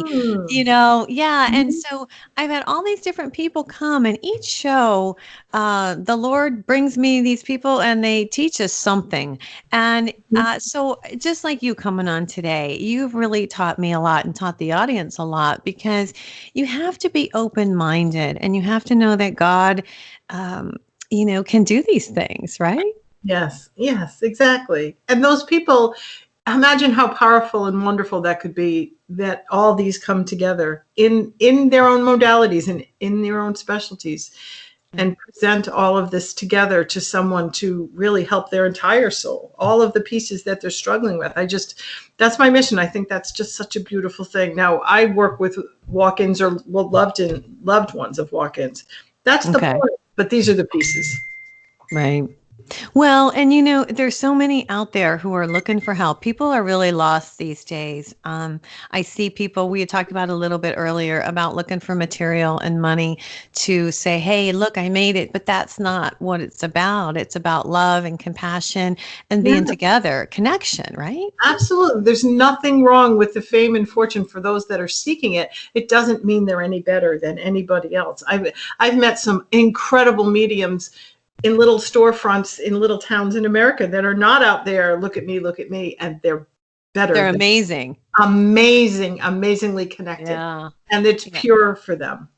And so I've had all these different people come, and each show, the Lord brings me these people, and they teach us something. And so just like you coming on today, you've really taught me a lot and taught the audience a lot, because you have to be open-minded, and you have to know that God, can do these things, right? Yes, exactly. And those people, imagine how powerful and wonderful that could be, that all these come together in their own modalities and in their own specialties, and present all of this together to someone to really help their entire soul, all of the pieces that they're struggling with. That's my mission. I think that's just such a beautiful thing. Now, I work with walk-ins or loved ones of walk-ins. That's the point, but these are the pieces. Right. Well, and there's so many out there who are looking for help. People are really lost these days. I see people, we had talked about a little bit earlier about looking for material and money to say, hey, look, I made it. But that's not what it's about. It's about love and compassion and being together, connection, right? Absolutely. There's nothing wrong with the fame and fortune for those that are seeking it. It doesn't mean they're any better than anybody else. I've met some incredible mediums in little storefronts in little towns in America that are not out there, look at me, and they're better. They're amazing. Amazingly connected. Yeah. And it's pure for them.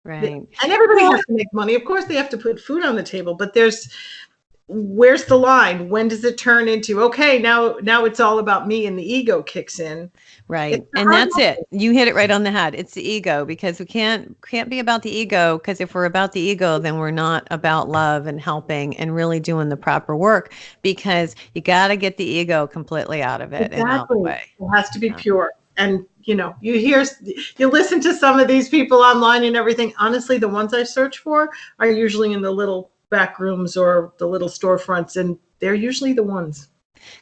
Right. And everybody has to make money. Of course, they have to put food on the table, but there's where's the line? When does it turn into, okay, now it's all about me and the ego kicks in? Right. It's a And hard that's it. You hit it right on the head. It's the ego, because we can't be about the ego, because if we're about the ego, then we're not about love and helping and really doing the proper work, because you got to get the ego completely out of it and out of the Exactly. way. It has to be Yeah. pure. And you listen to some of these people online and everything. Honestly, the ones I search for are usually in the little back rooms or the little storefronts, and they're usually the ones.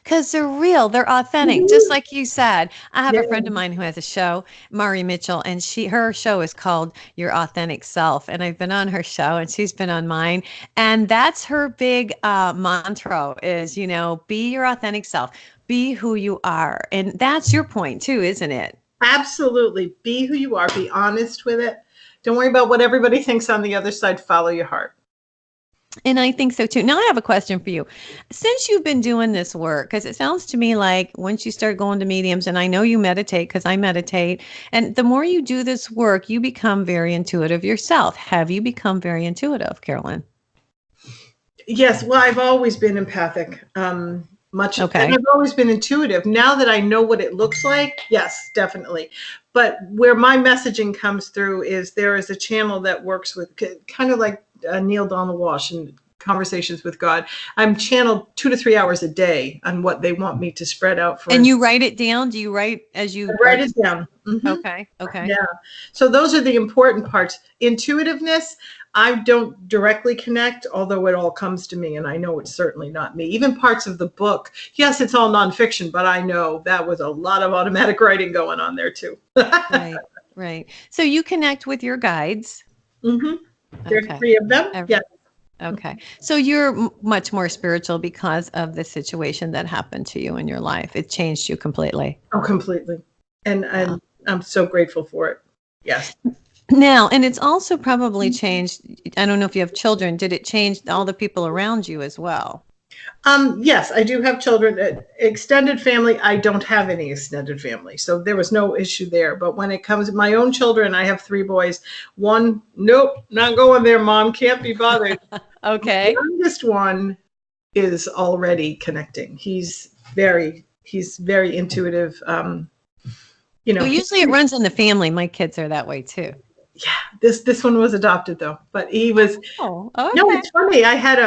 Because they're real, they're authentic, Mhm. just like you said. I have Yeah. a friend of mine who has a show, Mari Mitchell, and her show is called Your Authentic Self. And I've been on her show, and she's been on mine. And that's her big mantra is, be your authentic self, be who you are. And that's your point too, isn't it? Absolutely. Be who you are. Be honest with it. Don't worry about what everybody thinks on the other side. Follow your heart. And I think so too. Now I have a question for you. Since you've been doing this work, because it sounds to me like once you start going to mediums, and I know you meditate because I meditate, and the more you do this work, you become very intuitive yourself. Have you become very intuitive, Carolyn? Yes. Well, I've always been empathic. Okay. And I've always been intuitive. Now that I know what it looks like, yes, definitely. But where my messaging comes through is there is a channel that works with kind of like Neil Donald Walsh and Conversations with God. I'm channeled 2 to 3 hours a day on what they want me to spread out for. And you write it down? Do you write as you write it down? Mm-hmm. Okay. Okay. Yeah. So those are the important parts. Intuitiveness, I don't directly connect, although it all comes to me, and I know it's certainly not me. Even parts of the book, yes, it's all nonfiction, but I know that was a lot of automatic writing going on there too. Right. Right. So you connect with your guides. Mm-hmm. There Okay. are 3 of them. Yes. Okay. So you're much more spiritual because of the situation that happened to you in your life. It changed you completely. Oh, completely. And I'm so grateful for it. Yes. Now, and it's also probably changed. I don't know if you have children. Did it change all the people around you as well? Yes, I do have children. Extended family, I don't have any extended family, so there was no issue there. But when it comes to my own children, I have 3 boys. One, nope, not going there, Mom, can't be bothered. Okay. The youngest one is already connecting. He's very intuitive. Well, usually it runs in the family. My kids are that way too. Yeah, this one was adopted though, but he was. Oh, okay. No, it's funny. I had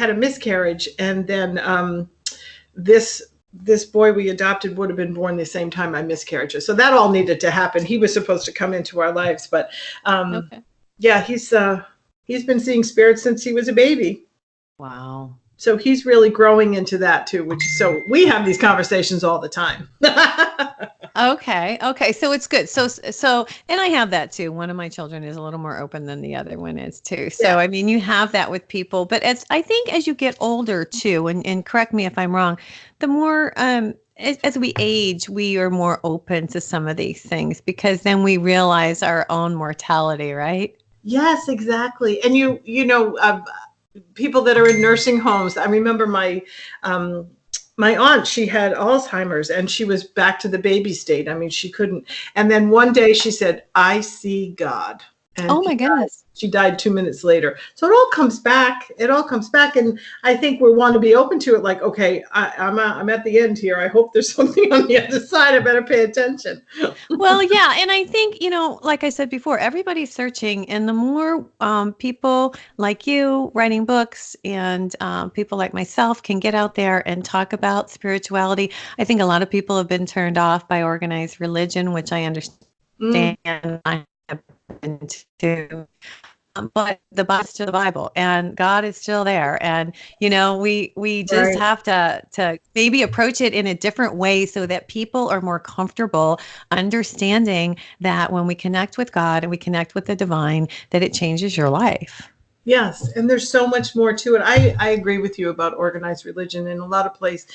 a miscarriage, and then this boy we adopted would have been born the same time I miscarriage. So that all needed to happen. He was supposed to come into our lives, but Okay. yeah, he's been seeing spirits since he was a baby. Wow. So he's really growing into that too, so we have these conversations all the time. Okay. Okay. So it's good. So, and I have that too. One of my children is a little more open than the other one is too. So, Yeah. I mean, you have that with people, but I think as you get older too, and correct me if I'm wrong, the more, as we age, we are more open to some of these things, because then we realize our own mortality, right? Yes, exactly. And people that are in nursing homes. I remember my aunt, she had Alzheimer's, and she was back to the baby state. I mean, she couldn't. And then one day she said, "I see God." And Oh my goodness. she died 2 minutes later. So it all comes back. It all comes back. And I think we want to be open to it. Like, okay, I'm at the end here. I hope there's something on the other side. I better pay attention. Well, yeah. And I think, like I said before, everybody's searching. And the more people like you writing books, and people like myself can get out there and talk about spirituality. I think a lot of people have been turned off by organized religion, which I understand. I have been too. But the Bible's still the Bible, and God is still there. And we just Right. have to maybe approach it in a different way, so that people are more comfortable understanding that when we connect with God and we connect with the divine, that it changes your life. Yes, and there's so much more to it. I agree with you about organized religion in a lot of places.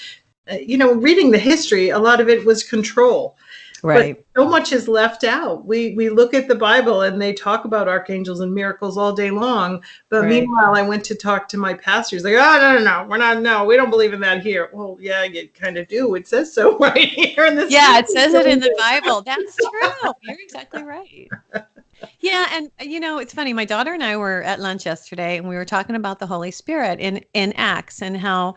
Reading the history, a lot of it was control. Right. But so much is left out. We look at the Bible and they talk about archangels and miracles all day long. But Right. Meanwhile, I went to talk to my pastor. He's like, "Oh, no, we don't believe in that here." Well, yeah, you kind of do. It says so right here in this. Yeah, it says it in the Bible. That's true. You're exactly right. Yeah, and it's funny. My daughter and I were at lunch yesterday, and we were talking about the Holy Spirit in Acts, and how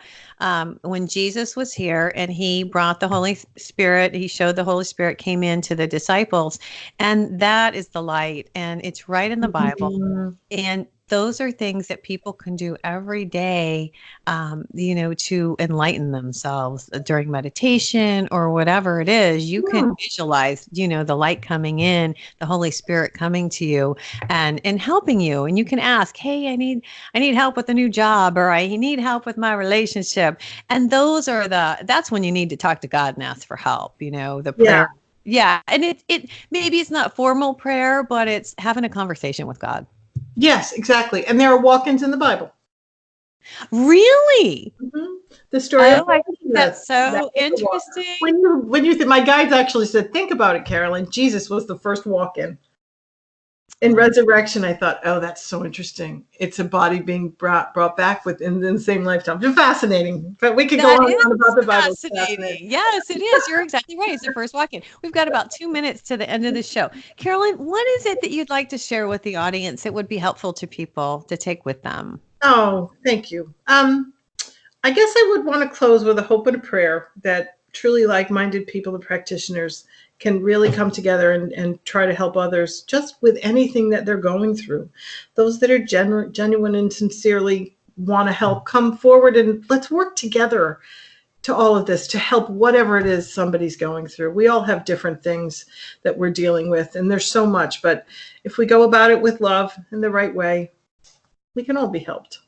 when Jesus was here and he brought the Holy Spirit, he showed the Holy Spirit came into the disciples, and that is the light, and it's right in the Bible. Mhm. And those are things that people can do every day, to enlighten themselves during meditation or whatever it is. You can visualize, the light coming in, the Holy Spirit coming to you and helping you. And you can ask, hey, I need help with a new job, or I need help with my relationship. And that's when you need to talk to God and ask for help, the Yeah. prayer. Yeah. And it maybe it's not formal prayer, but it's having a conversation with God. Yes, exactly. And there are walk-ins in the Bible. Really? Mhm. The story of I think that's so that was a walk. interesting. My guides actually said, think about it, Carolyn. Jesus was the first walk-in. In resurrection, I thought, oh, that's so interesting. It's a body being brought back within the same lifetime. It's fascinating. But we could go That on and on is about the Bible. It's fascinating. Yes, it is. You're exactly right. It's the first walk-in. We've got about 2 minutes to the end of the show. Carolyn, what is it that you'd like to share with the audience that would be helpful to people to take with them? Oh, thank you. I guess I would want to close with a hope and a prayer that truly like-minded people and practitioners can really come together and try to help others just with anything that they're going through. Those that are genuine and sincerely want to help, come forward and let's work together to all of this to help whatever it is somebody's going through. We all have different things that we're dealing with, and there's so much, but if we go about it with love in the right way, we can all be helped.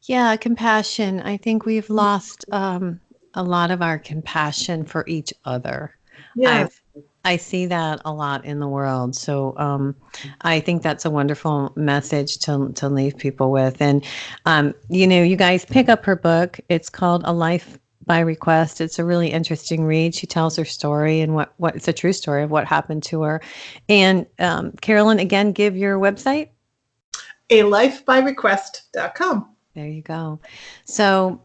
Yeah, compassion. I think we've lost a lot of our compassion for each other. Yeah. I see that a lot in the world. So I think that's a wonderful message to leave people with. And you guys pick up her book. It's called A Life by Request. It's a really interesting read. She tells her story and what it's a true story of what happened to her. And Carolyn, again, give your website. alifebyrequest.com. There you go. So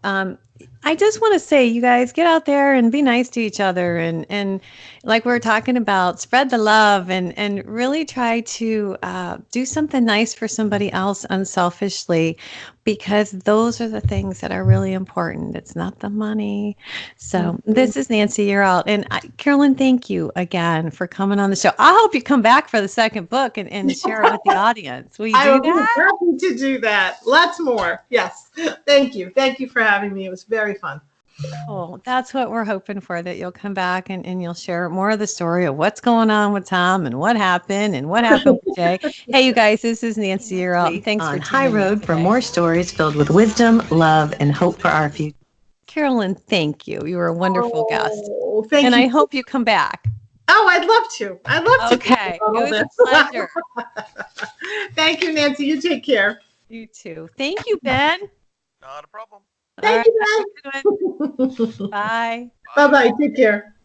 I just want to say, you guys, get out there and be nice to each other, and like we were talking about, spread the love and really try to do something nice for somebody else unselfishly, because those are the things that are really important. It's not the money. So this is Nancy. You're out. And Carolyn, thank you again for coming on the show. I hope you come back for the second book and share it with the audience. Will you do I would be that? happy to do that. Lots more. Yes. Thank you. Thank you for having me. It was very fun. Cool. That's what we're hoping for, that you'll come back and you'll share more of the story of what's going on with Tom and what happened with Jay. Hey, you guys, this is Nancy. You're out. Thanks On for High tuning in Road for today. more stories filled with wisdom, love, and hope for our future. Carolyn, thank you. You were a wonderful guest. Oh, thank And you. I hope you come back. Oh, I'd love to. I'd love to. Okay. It was a pleasure. Thank you, Nancy. You take care. You too. Thank you, Ben. Not a problem. Thank All right, have a good one. you, Ben. Bye. Bye-bye. Take care.